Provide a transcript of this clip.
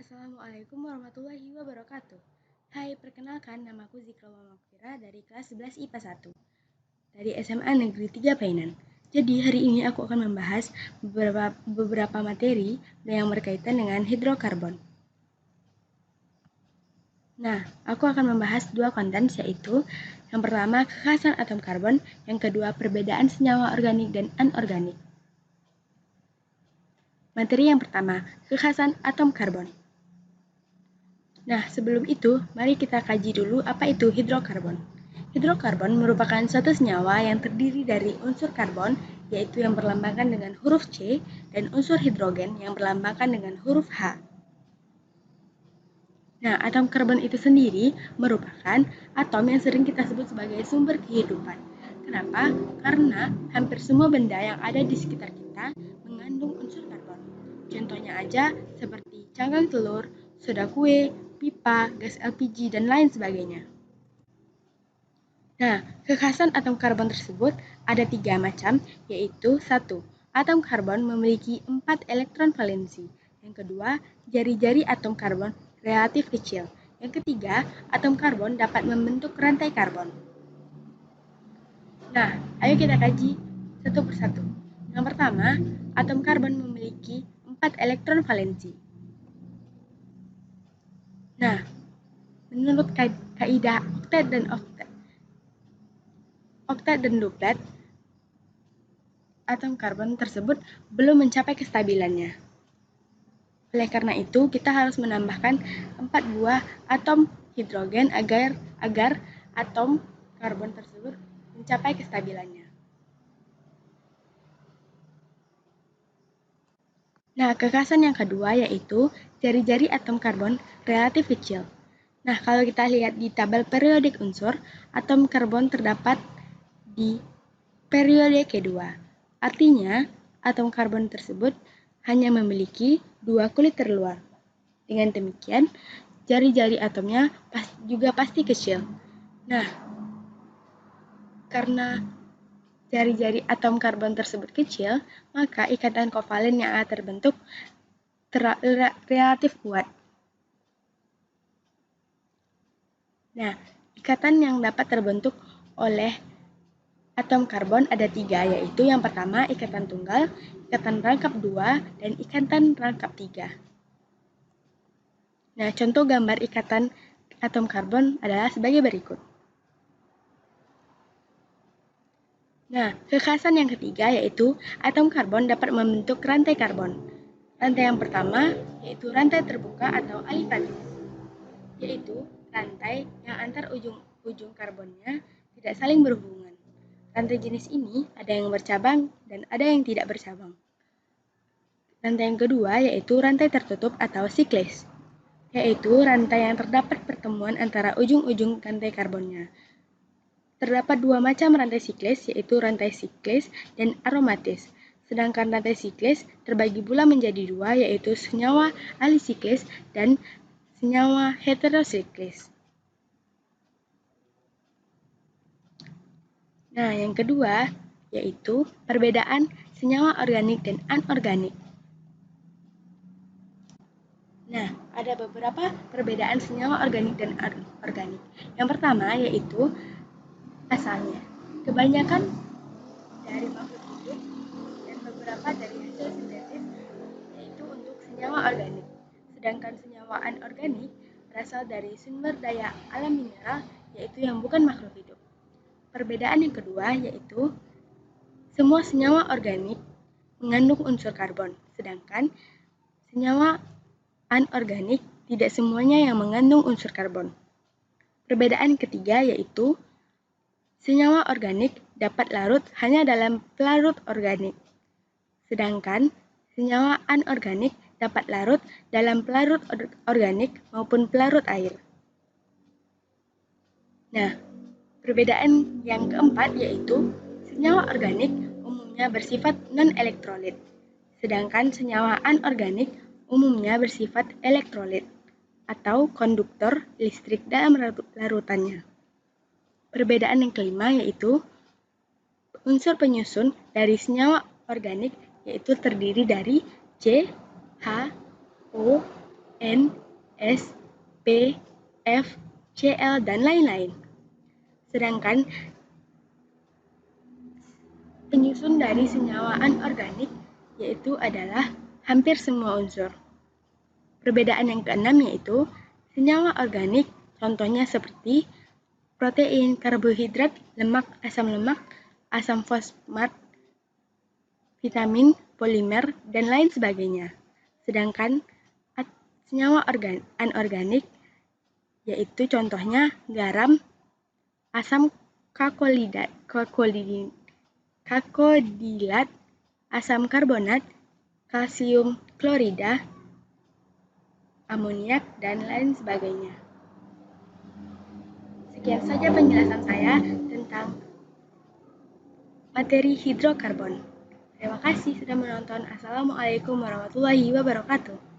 Assalamualaikum warahmatullahi wabarakatuh. Hai, perkenalkan namaku Zikra Makfira dari kelas 11 IPA 1 dari SMA Negeri 3 Painan. Jadi hari ini aku akan membahas beberapa materi yang berkaitan dengan hidrokarbon. Nah, aku akan membahas dua konten, yaitu yang pertama kekhasan atom karbon, yang kedua perbedaan senyawa organik dan anorganik. Materi yang pertama, kekhasan atom karbon. Nah, sebelum itu, mari kita kaji dulu apa itu hidrokarbon. Hidrokarbon merupakan suatu senyawa yang terdiri dari unsur karbon, yaitu yang berlambangkan dengan huruf C, dan unsur hidrogen yang berlambangkan dengan huruf H. Nah, atom karbon itu sendiri merupakan atom yang sering kita sebut sebagai sumber kehidupan. Kenapa? Karena hampir semua benda yang ada di sekitar kita mengandung unsur karbon. Contohnya aja seperti cangkang telur, soda kue, pipa, gas LPG, dan lain sebagainya. Nah, kekhasan atom karbon tersebut ada 3 macam, yaitu 1. Atom karbon memiliki 4 elektron valensi. Yang kedua, jari-jari atom karbon relatif kecil. Yang ketiga, atom karbon dapat membentuk rantai karbon. Nah, ayo kita kaji satu persatu. Yang pertama, atom karbon memiliki 4 elektron valensi. Nah, menurut kaidah oktet dan duplet, atom karbon tersebut belum mencapai kestabilannya. Oleh karena itu, kita harus menambahkan 4 buah atom hidrogen agar atom karbon tersebut mencapai kestabilannya. Nah, kekhasan yang kedua yaitu jari-jari atom karbon relatif kecil. Nah, kalau kita lihat di tabel periodik unsur, atom karbon terdapat di periode kedua. Artinya, atom karbon tersebut hanya memiliki 2 kulit terluar. Dengan demikian, jari-jari atomnya juga pasti kecil. Nah, karena jari-jari atom karbon tersebut kecil, maka ikatan kovalen yang akan terbentuk relatif kuat. Nah, ikatan yang dapat terbentuk oleh atom karbon ada 3, yaitu yang pertama ikatan tunggal, ikatan rangkap 2, dan ikatan rangkap 3. Nah, contoh gambar ikatan atom karbon adalah sebagai berikut. Nah, kekhasan yang ketiga yaitu atom karbon dapat membentuk rantai karbon. Rantai yang pertama yaitu rantai terbuka atau alifatis, yaitu rantai yang antar ujung karbonnya tidak saling berhubungan. Rantai jenis ini ada yang bercabang dan ada yang tidak bercabang. Rantai yang kedua yaitu rantai tertutup atau siklis, yaitu rantai yang terdapat pertemuan antara ujung-ujung rantai karbonnya. Terdapat 2 macam rantai siklis, yaitu rantai siklis dan aromatis. Sedangkan rantai siklis terbagi pula menjadi 2, yaitu senyawa alisiklis dan senyawa heterosiklis. Nah, yang kedua yaitu perbedaan senyawa organik dan anorganik. Nah, ada beberapa perbedaan senyawa organik dan anorganik. Yang pertama yaitu asalnya. Kebanyakan dari makhluk hidup dan beberapa dari hasil sintesis yaitu untuk senyawa organik. Sedangkan senyawa anorganik berasal dari sumber daya alam mineral yaitu yang bukan makhluk hidup. Perbedaan yang kedua yaitu semua senyawa organik mengandung unsur karbon, sedangkan senyawa anorganik tidak semuanya yang mengandung unsur karbon. Perbedaan ketiga yaitu senyawa organik dapat larut hanya dalam pelarut organik, sedangkan senyawa anorganik dapat larut dalam pelarut organik maupun pelarut air. Nah, perbedaan yang keempat yaitu senyawa organik umumnya bersifat non-elektrolit, sedangkan senyawa anorganik umumnya bersifat elektrolit atau konduktor listrik dalam larutannya. Perbedaan yang kelima yaitu unsur penyusun dari senyawa organik yaitu terdiri dari C, H, O, N, S, P, F, Cl, dan lain-lain. Sedangkan penyusun dari senyawa anorganik yaitu adalah hampir semua unsur. Perbedaan yang keenam yaitu senyawa organik, contohnya seperti protein, karbohidrat, lemak, asam fosfat, vitamin, polimer, dan lain sebagainya. Sedangkan senyawa anorganik yaitu contohnya garam, asam kakodilat, asam karbonat, kalsium klorida, amoniak, dan lain sebagainya. Sekian saja penjelasan saya tentang materi hidrokarbon. Terima kasih sudah menonton. Assalamualaikum warahmatullahi wabarakatuh.